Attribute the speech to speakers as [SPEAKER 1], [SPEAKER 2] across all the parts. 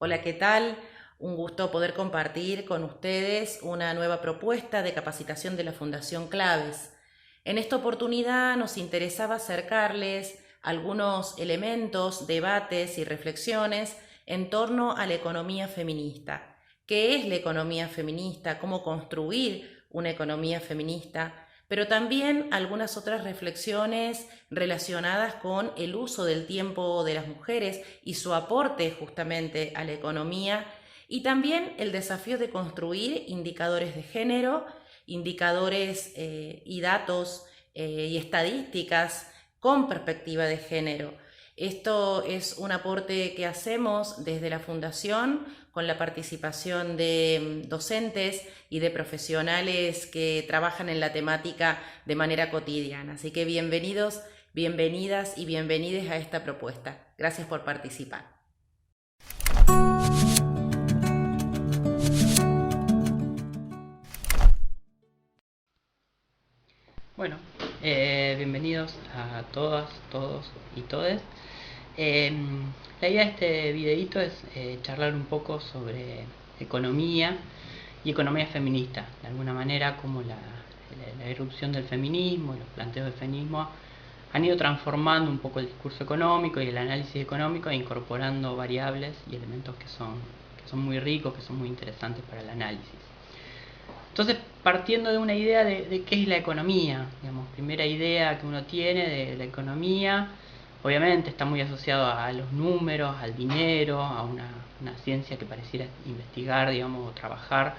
[SPEAKER 1] Hola, ¿qué tal? Un gusto poder compartir con ustedes una nueva propuesta de capacitación de la Fundación Claves. En esta oportunidad nos interesaba acercarles algunos elementos, debates y reflexiones en torno a la economía feminista. ¿Qué es la economía feminista? ¿Cómo construir una economía feminista? Pero también algunas otras reflexiones relacionadas con el uso del tiempo de las mujeres y su aporte justamente a la economía, y también el desafío de construir indicadores de género, indicadores y datos y estadísticas con perspectiva de género. Esto es un aporte que hacemos desde la Fundación con la participación de docentes y de profesionales que trabajan en la temática de manera cotidiana. Así que bienvenidos, bienvenidas y bienvenides a esta propuesta. Gracias por participar.
[SPEAKER 2] Bueno, bienvenidos a todas, todos y todes. Eh, la idea de este videito es charlar un poco sobre economía y economía feminista. De alguna manera, como la irrupción del feminismo y los planteos del feminismo han ido transformando un poco el discurso económico y el análisis económico e incorporando variables y elementos que son muy ricos, que son muy interesantes para el análisis. Entonces, partiendo de una idea de qué es la economía, digamos, primera idea que uno tiene de la economía, obviamente está muy asociado a los números, al dinero, a una ciencia que pareciera investigar, digamos, o trabajar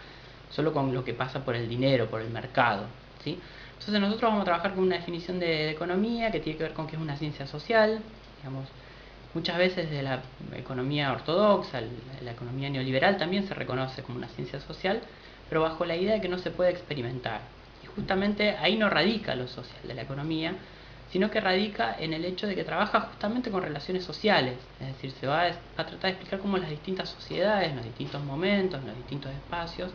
[SPEAKER 2] solo con lo que pasa por el dinero, por el mercado, ¿sí? Entonces nosotros vamos a trabajar con una definición de economía que tiene que ver con qué es una ciencia social, digamos, muchas veces de la economía ortodoxa, la economía neoliberal también se reconoce como una ciencia social, pero bajo la idea de que no se puede experimentar. Y justamente ahí no radica lo social de la economía, sino que radica en el hecho de que trabaja justamente con relaciones sociales, es decir, se va a tratar de explicar cómo las distintas sociedades, en los distintos momentos, en los distintos espacios,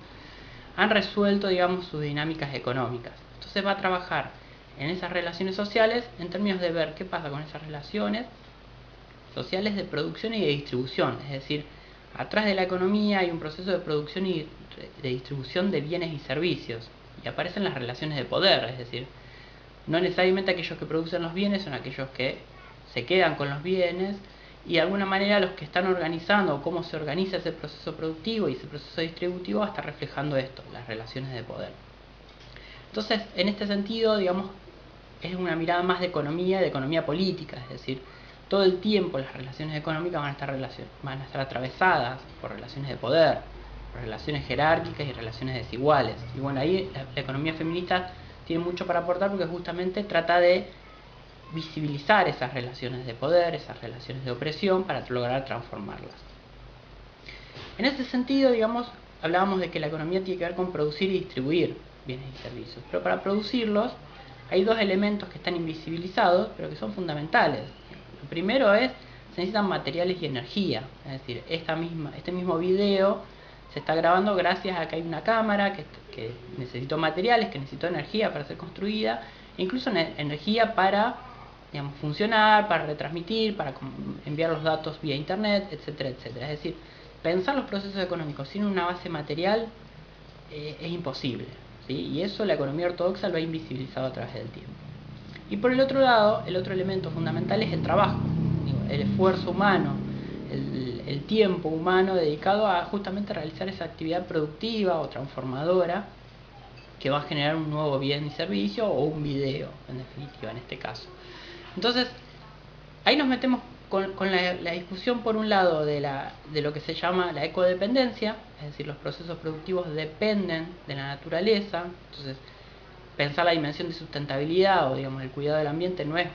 [SPEAKER 2] han resuelto, digamos, sus dinámicas económicas. Entonces va a trabajar en esas relaciones sociales en términos de ver qué pasa con esas relaciones sociales de producción y de distribución, es decir, atrás de la economía hay un proceso de producción y de distribución de bienes y servicios, y aparecen las relaciones de poder, es decir, no necesariamente aquellos que producen los bienes son aquellos que se quedan con los bienes, y de alguna manera los que están organizando cómo se organiza ese proceso productivo y ese proceso distributivo va a estar reflejando esto, las relaciones de poder. Entonces, en este sentido, digamos, es una mirada más de economía política, es decir, todo el tiempo las relaciones económicas van a estar atravesadas por relaciones de poder, por relaciones jerárquicas y relaciones desiguales. Y bueno, ahí la economía feminista tiene mucho para aportar porque justamente trata de visibilizar esas relaciones de poder, esas relaciones de opresión para lograr transformarlas. En ese sentido, digamos, hablábamos de que la economía tiene que ver con producir y distribuir bienes y servicios, pero para producirlos hay dos elementos que están invisibilizados, pero que son fundamentales. Lo primero es, se necesitan materiales y energía, es decir, este mismo video se está grabando gracias a que hay una cámara que necesitó materiales, que necesitó energía para ser construida, e incluso energía para, digamos, funcionar, para retransmitir, para enviar los datos vía internet, etcétera, etcétera. Es decir, pensar los procesos económicos sin una base material es imposible, ¿sí? Y eso la economía ortodoxa lo ha invisibilizado a través del tiempo. Y por el otro lado, el otro elemento fundamental es el trabajo, el esfuerzo humano, el tiempo humano dedicado a justamente realizar esa actividad productiva o transformadora que va a generar un nuevo bien y servicio o un video, en definitiva, en este caso. Entonces, ahí nos metemos con la discusión, por un lado, de lo que se llama la ecodependencia, es decir, los procesos productivos dependen de la naturaleza. Entonces, pensar la dimensión de sustentabilidad o, digamos, el cuidado del ambiente no es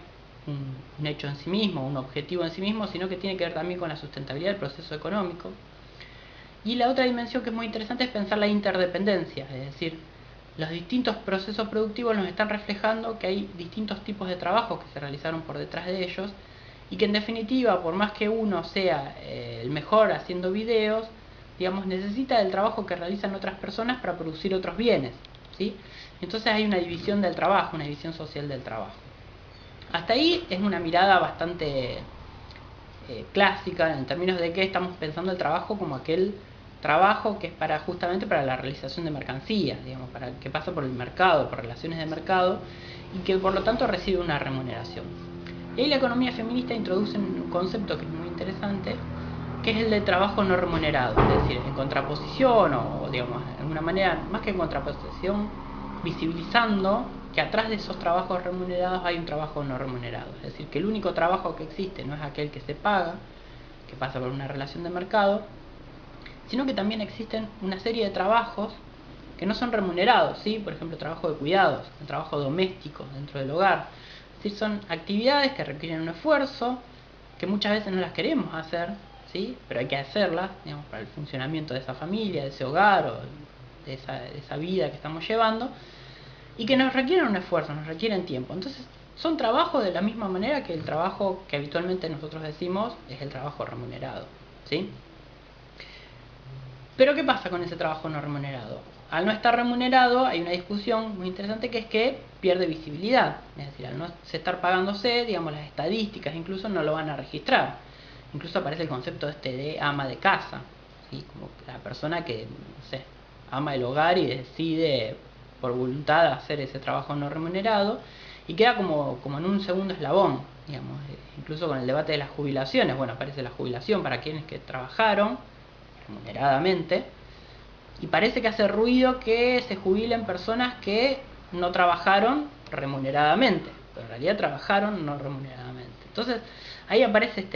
[SPEAKER 2] un hecho en sí mismo, un objetivo en sí mismo, sino que tiene que ver también con la sustentabilidad del proceso económico. Y la otra dimensión que es muy interesante es pensar la interdependencia, es decir, los distintos procesos productivos nos están reflejando que hay distintos tipos de trabajos que se realizaron por detrás de ellos y que en definitiva, por más que uno sea el mejor haciendo videos, digamos, necesita del trabajo que realizan otras personas para producir otros bienes, ¿sí? Entonces hay una división del trabajo, una división social del trabajo. Hasta ahí es una mirada bastante clásica, en términos de que estamos pensando el trabajo como aquel trabajo que es justamente para la realización de mercancías, digamos, para que pasa por el mercado, por relaciones de mercado, y que por lo tanto recibe una remuneración. Y ahí la economía feminista introduce un concepto que es muy interesante, que es el de trabajo no remunerado, es decir, en contraposición, o digamos, de alguna manera, más que en contraposición, visibilizando que atrás de esos trabajos remunerados hay un trabajo no remunerado. Es decir, que el único trabajo que existe no es aquel que se paga, que pasa por una relación de mercado, sino que también existen una serie de trabajos que no son remunerados, ¿sí? Por ejemplo, trabajo de cuidados, el trabajo doméstico dentro del hogar. Es decir, son actividades que requieren un esfuerzo, que muchas veces no las queremos hacer, ¿sí? Pero hay que hacerlas, digamos, para el funcionamiento de esa familia, de ese hogar o de esa vida que estamos llevando, y que nos requieren un esfuerzo, nos requieren tiempo. Entonces, son trabajos de la misma manera que el trabajo que habitualmente nosotros decimos es el trabajo remunerado, ¿sí? Pero ¿qué pasa con ese trabajo no remunerado? Al no estar remunerado hay una discusión muy interesante, que es que pierde visibilidad. Es decir, al no se estar pagándose, digamos, las estadísticas incluso no lo van a registrar. Incluso aparece el concepto de ama de casa, ¿sí? Como la persona que, no sé, ama el hogar y decide por voluntad hacer ese trabajo no remunerado, y queda como en un segundo eslabón, digamos. Incluso con el debate de las jubilaciones, bueno, aparece la jubilación para quienes que trabajaron remuneradamente, y parece que hace ruido que se jubilen personas que no trabajaron remuneradamente, pero en realidad trabajaron no remuneradamente. Entonces ahí aparece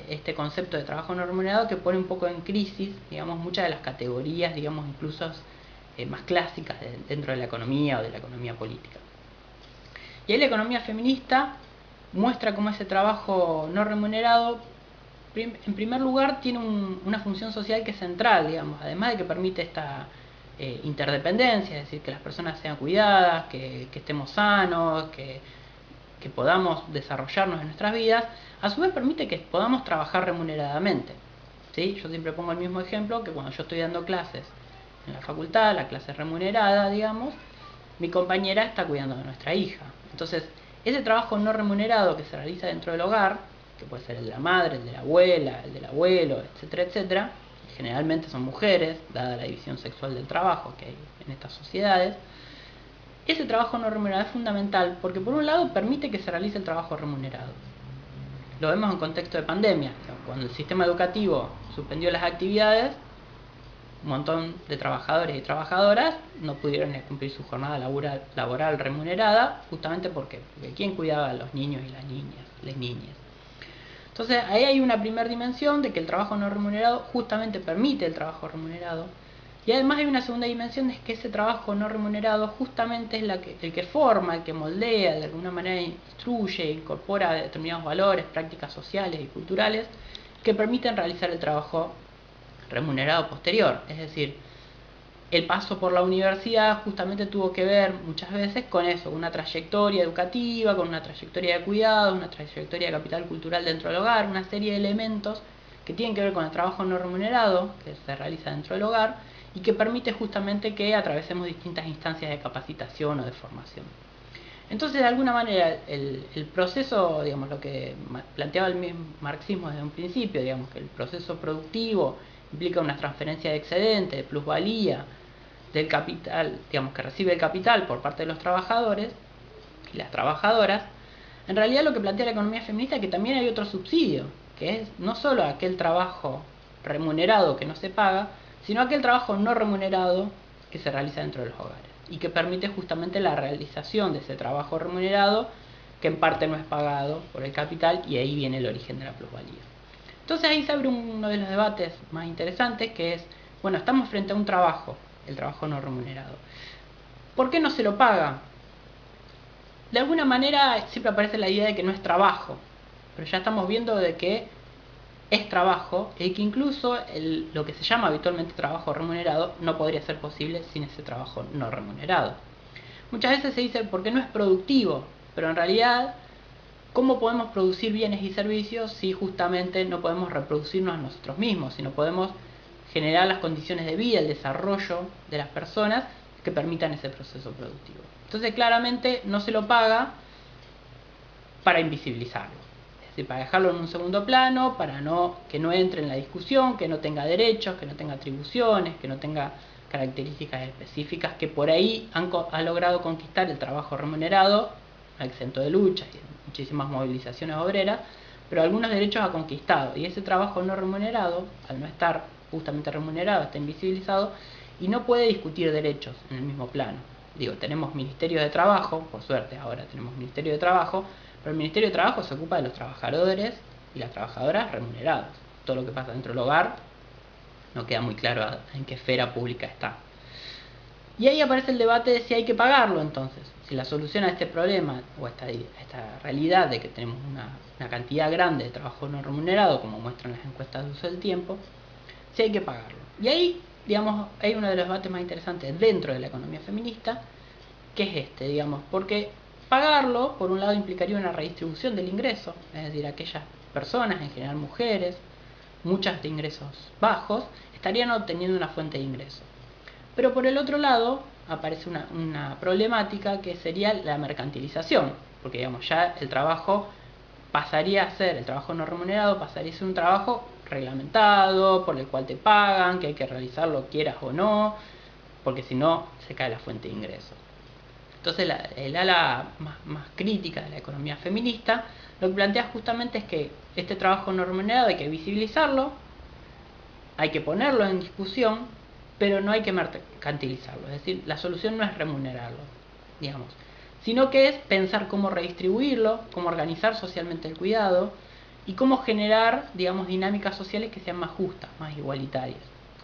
[SPEAKER 2] este concepto de trabajo no remunerado, que pone un poco en crisis, digamos, muchas de las categorías, digamos, incluso más clásicas dentro de la economía o de la economía política. Y ahí la economía feminista muestra cómo ese trabajo no remunerado, en primer lugar, tiene una función social que es central, digamos, además de que permite esta interdependencia, es decir, que las personas sean cuidadas, que estemos sanos, que podamos desarrollarnos en nuestras vidas. A su vez permite que podamos trabajar remuneradamente, ¿sí? Yo siempre pongo el mismo ejemplo, que cuando yo estoy dando clases en la facultad, la clase remunerada, digamos, mi compañera está cuidando de nuestra hija. Entonces, ese trabajo no remunerado que se realiza dentro del hogar, que puede ser el de la madre, el de la abuela, el del abuelo, etcétera, etcétera, generalmente son mujeres, dada la división sexual del trabajo que hay en estas sociedades. Ese trabajo no remunerado es fundamental porque, por un lado, permite que se realice el trabajo remunerado. Lo vemos en contexto de pandemia. Cuando el sistema educativo suspendió las actividades, un montón de trabajadores y trabajadoras no pudieron cumplir su jornada laboral remunerada, justamente porque ¿quién cuidaba a los niños y las niñas? Entonces ahí hay una primera dimensión de que el trabajo no remunerado justamente permite el trabajo remunerado, y además hay una segunda dimensión, de que ese trabajo no remunerado justamente es el que forma, el que moldea, de alguna manera instruye, incorpora determinados valores, prácticas sociales y culturales que permiten realizar el trabajo remunerado posterior. Es decir, el paso por la universidad justamente tuvo que ver muchas veces con eso, una trayectoria educativa, con una trayectoria de cuidado, una trayectoria de capital cultural dentro del hogar, una serie de elementos que tienen que ver con el trabajo no remunerado que se realiza dentro del hogar y que permite justamente que atravesemos distintas instancias de capacitación o de formación. Entonces, de alguna manera, el proceso, digamos, lo que planteaba el mismo marxismo desde un principio, digamos, que el proceso productivo implica una transferencia de excedente, de plusvalía, del capital, digamos, que recibe el capital por parte de los trabajadores y las trabajadoras. En realidad lo que plantea la economía feminista es que también hay otro subsidio, que es no solo aquel trabajo remunerado que no se paga, sino aquel trabajo no remunerado que se realiza dentro de los hogares y que permite justamente la realización de ese trabajo remunerado, que en parte no es pagado por el capital, y ahí viene el origen de la plusvalía. Entonces ahí se abre uno de los debates más interesantes, que es, bueno, estamos frente a un trabajo, el trabajo no remunerado. ¿Por qué no se lo paga? De alguna manera siempre aparece la idea de que no es trabajo, pero ya estamos viendo de que es trabajo, y que incluso lo que se llama habitualmente trabajo remunerado no podría ser posible sin ese trabajo no remunerado. Muchas veces se dice porque no es productivo, pero en realidad, ¿cómo podemos producir bienes y servicios si justamente no podemos reproducirnos a nosotros mismos, si no podemos generar las condiciones de vida, el desarrollo de las personas que permitan ese proceso productivo? Entonces claramente no se lo paga para invisibilizarlo. Es decir, para dejarlo en un segundo plano, para que no entre en la discusión, que no tenga derechos, que no tenga atribuciones, que no tenga características específicas que por ahí ha logrado conquistar el trabajo remunerado, exento de luchas y muchísimas movilizaciones obreras, pero algunos derechos ha conquistado, y ese trabajo no remunerado, al no estar justamente remunerado, está invisibilizado y no puede discutir derechos en el mismo plano. Digo, tenemos Ministerio de Trabajo, por suerte ahora tenemos Ministerio de Trabajo, pero el Ministerio de Trabajo se ocupa de los trabajadores y las trabajadoras remunerados. Todo lo que pasa dentro del hogar no queda muy claro en qué esfera pública está. Y ahí aparece el debate de si hay que pagarlo entonces, si la solución a este problema o a esta realidad de que tenemos una cantidad grande de trabajo no remunerado, como muestran las encuestas de uso del tiempo, si hay que pagarlo. Y ahí, digamos, hay uno de los debates más interesantes dentro de la economía feminista, que es este, digamos, porque pagarlo, por un lado, implicaría una redistribución del ingreso, es decir, aquellas personas, en general mujeres, muchas de ingresos bajos, estarían obteniendo una fuente de ingreso. Pero por el otro lado, aparece una problemática que sería la mercantilización, porque digamos, ya el trabajo pasaría a ser, el trabajo no remunerado pasaría a ser un trabajo reglamentado, por el cual te pagan, que hay que realizarlo quieras o no, porque si no se cae la fuente de ingresos. Entonces el ala más crítica de la economía feminista lo que plantea justamente es que este trabajo no remunerado hay que visibilizarlo, hay que ponerlo en discusión, pero no hay que mercantilizarlo. Es decir, la solución no es remunerarlo, digamos, sino que es pensar cómo redistribuirlo, cómo organizar socialmente el cuidado y cómo generar, digamos, dinámicas sociales que sean más justas, más igualitarias.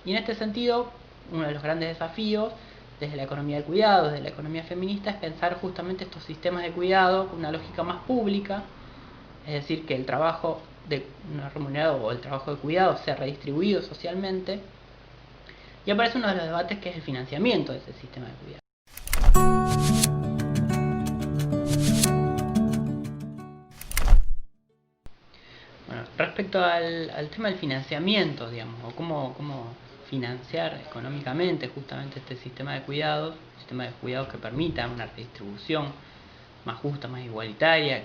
[SPEAKER 2] Y en este sentido, uno de los grandes desafíos desde la economía del cuidado, desde la economía feminista, es pensar justamente estos sistemas de cuidado con una lógica más pública, es decir, que el trabajo no remunerado o el trabajo de cuidado sea redistribuido socialmente. Y aparece uno de los debates que es el financiamiento de ese sistema de cuidado. Bueno, respecto al tema del financiamiento, digamos, o cómo financiar económicamente justamente este sistema de cuidados que permita una redistribución más justa, más igualitaria,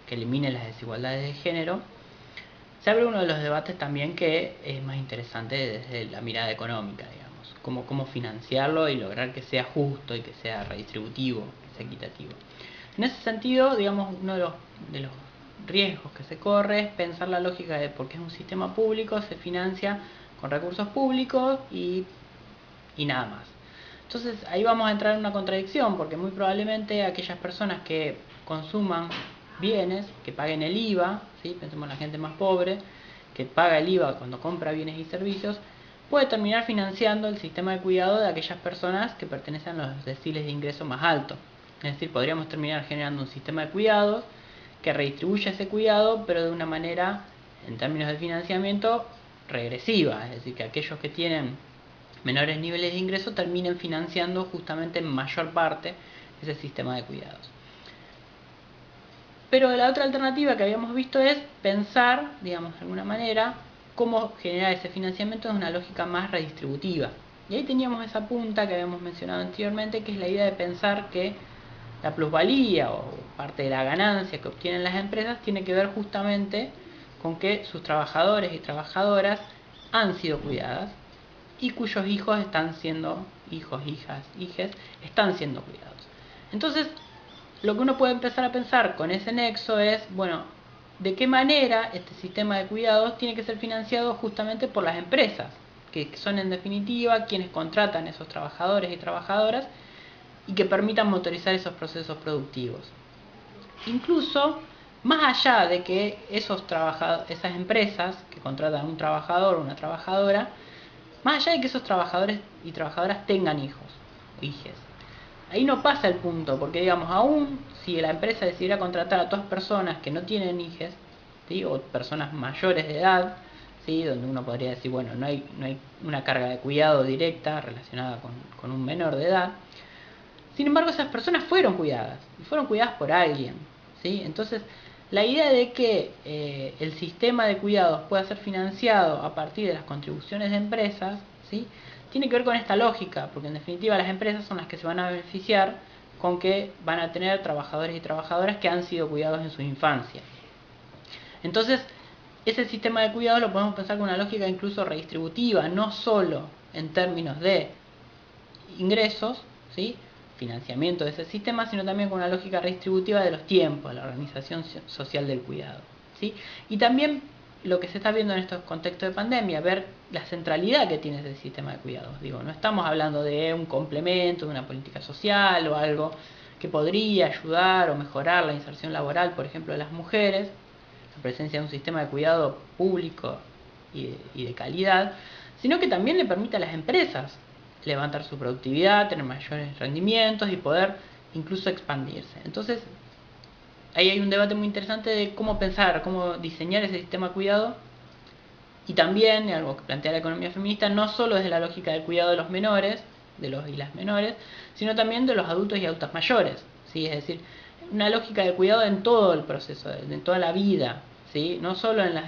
[SPEAKER 2] que elimine las desigualdades de género, se abre uno de los debates también que es más interesante desde la mirada económica, digamos, cómo financiarlo y lograr que sea justo y que sea redistributivo, que sea equitativo. En ese sentido, digamos, uno de los riesgos que se corre es pensar la lógica de porque es un sistema público, se financia con recursos públicos y nada más. Entonces ahí vamos a entrar en una contradicción, porque muy probablemente aquellas personas que consuman bienes, que paguen el IVA, ¿sí? Pensemos en la gente más pobre, que paga el IVA cuando compra bienes y servicios, puede terminar financiando el sistema de cuidado de aquellas personas que pertenecen a los deciles de ingreso más altos. Es decir, podríamos terminar generando un sistema de cuidados que redistribuya ese cuidado, pero de una manera, en términos de financiamiento, regresiva. Es decir, que aquellos que tienen menores niveles de ingreso terminen financiando justamente en mayor parte ese sistema de cuidados. Pero la otra alternativa que habíamos visto es pensar, digamos, de alguna manera, cómo generar ese financiamiento de una lógica más redistributiva. Y ahí teníamos esa punta que habíamos mencionado anteriormente, que es la idea de pensar que la plusvalía o parte de la ganancia que obtienen las empresas tiene que ver justamente con que sus trabajadores y trabajadoras han sido cuidadas y cuyos hijos están siendo, hijos, hijas, hijes, están siendo cuidados. Entonces, lo que uno puede empezar a pensar con ese nexo es, bueno, ¿de qué manera este sistema de cuidados tiene que ser financiado justamente por las empresas? Que son en definitiva quienes contratan a esos trabajadores y trabajadoras y que permitan motorizar esos procesos productivos. Incluso, más allá de que esas empresas que contratan a un trabajador o una trabajadora, más allá de que esos trabajadores y trabajadoras tengan hijos o hijes, ahí no pasa el punto, porque digamos, aún si la empresa decidiera contratar a todas personas que no tienen hijes, ¿sí? O personas mayores de edad, ¿sí? Donde uno podría decir, bueno, no hay una carga de cuidado directa relacionada con un menor de edad. Sin embargo, esas personas fueron cuidadas, y fueron cuidadas por alguien, ¿sí? Entonces, la idea de que el sistema de cuidados pueda ser financiado a partir de las contribuciones de empresas, ¿sí? Tiene que ver con esta lógica, porque en definitiva las empresas son las que se van a beneficiar con que van a tener trabajadores y trabajadoras que han sido cuidados en su infancia. Entonces, ese sistema de cuidado lo podemos pensar con una lógica incluso redistributiva, no solo en términos de ingresos, ¿sí?, financiamiento de ese sistema, sino también con una lógica redistributiva de los tiempos, la organización social del cuidado, ¿sí? Y también lo que se está viendo en estos contextos de pandemia, ver la centralidad que tiene ese sistema de cuidados. Digo, no estamos hablando de un complemento, de una política social o algo que podría ayudar o mejorar la inserción laboral, por ejemplo, de las mujeres, la presencia de un sistema de cuidado público y de calidad, sino que también le permite a las empresas levantar su productividad, tener mayores rendimientos y poder incluso expandirse. Entonces, ahí hay un debate muy interesante de cómo pensar, cómo diseñar ese sistema de cuidado, y también algo que plantea la economía feminista, no solo desde la lógica del cuidado de los menores, de los y las menores, sino también de los adultos y adultas mayores, ¿sí? Es decir, una lógica de cuidado en todo el proceso, en toda la vida, ¿sí? No solo en las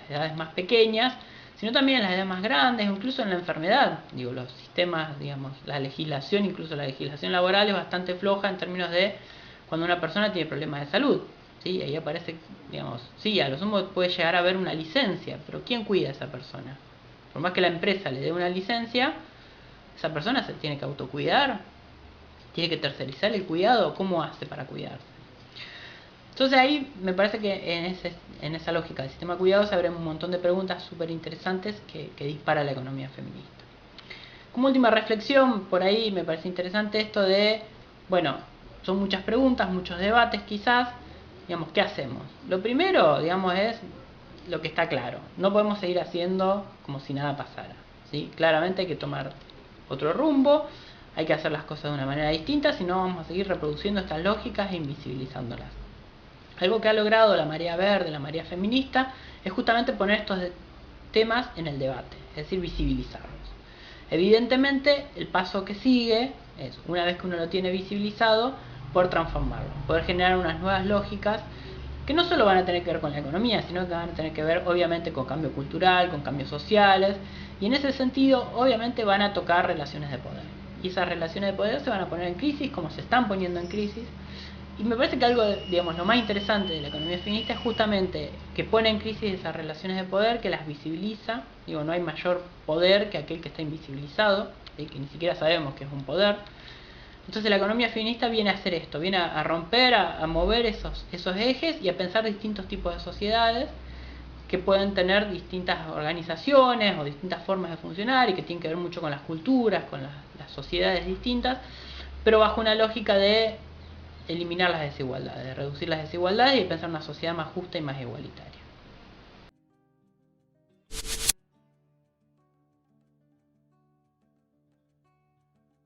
[SPEAKER 2] edades más pequeñas, sino también en las edades más grandes, incluso en la enfermedad. Digo, los sistemas, digamos, la legislación, incluso la legislación laboral es bastante floja en términos de cuando una persona tiene problemas de salud, ¿sí? Ahí aparece, digamos, sí, a lo sumo puede llegar a haber una licencia, pero ¿quién cuida a esa persona? Por más que la empresa le dé una licencia, esa persona se tiene que autocuidar, tiene que tercerizar el cuidado, ¿cómo hace para cuidarse? Entonces ahí me parece que en esa lógica del sistema de cuidado se abren un montón de preguntas súper interesantes que dispara la economía feminista. Como última reflexión, por ahí me parece interesante esto de, bueno, son muchas preguntas, muchos debates quizás, digamos, ¿qué hacemos? Lo primero, digamos, es lo que está claro. No podemos seguir haciendo como si nada pasara, ¿sí? Claramente hay que tomar otro rumbo, hay que hacer las cosas de una manera distinta, si no vamos a seguir reproduciendo estas lógicas e invisibilizándolas. Algo que ha logrado la marea verde, la marea feminista, es justamente poner estos temas en el debate, es decir, visibilizarlos. Evidentemente, el paso que sigue es, una vez que uno lo tiene visibilizado, poder transformarlo, poder generar unas nuevas lógicas que no solo van a tener que ver con la economía, sino que van a tener que ver obviamente con cambio cultural, con cambios sociales, y en ese sentido obviamente van a tocar relaciones de poder. Y esas relaciones de poder se van a poner en crisis, como se están poniendo en crisis, y me parece que algo, digamos, lo más interesante de la economía feminista es justamente que pone en crisis esas relaciones de poder, que las visibiliza. Digo, no hay mayor poder que aquel que está invisibilizado, ¿sí?, que ni siquiera sabemos que es un poder. Entonces la economía feminista viene a hacer esto, viene a romper, a mover esos ejes y a pensar distintos tipos de sociedades que pueden tener distintas organizaciones o distintas formas de funcionar y que tienen que ver mucho con las culturas, con las sociedades distintas, pero bajo una lógica de eliminar las desigualdades, de reducir las desigualdades y pensar una sociedad más justa y más igualitaria.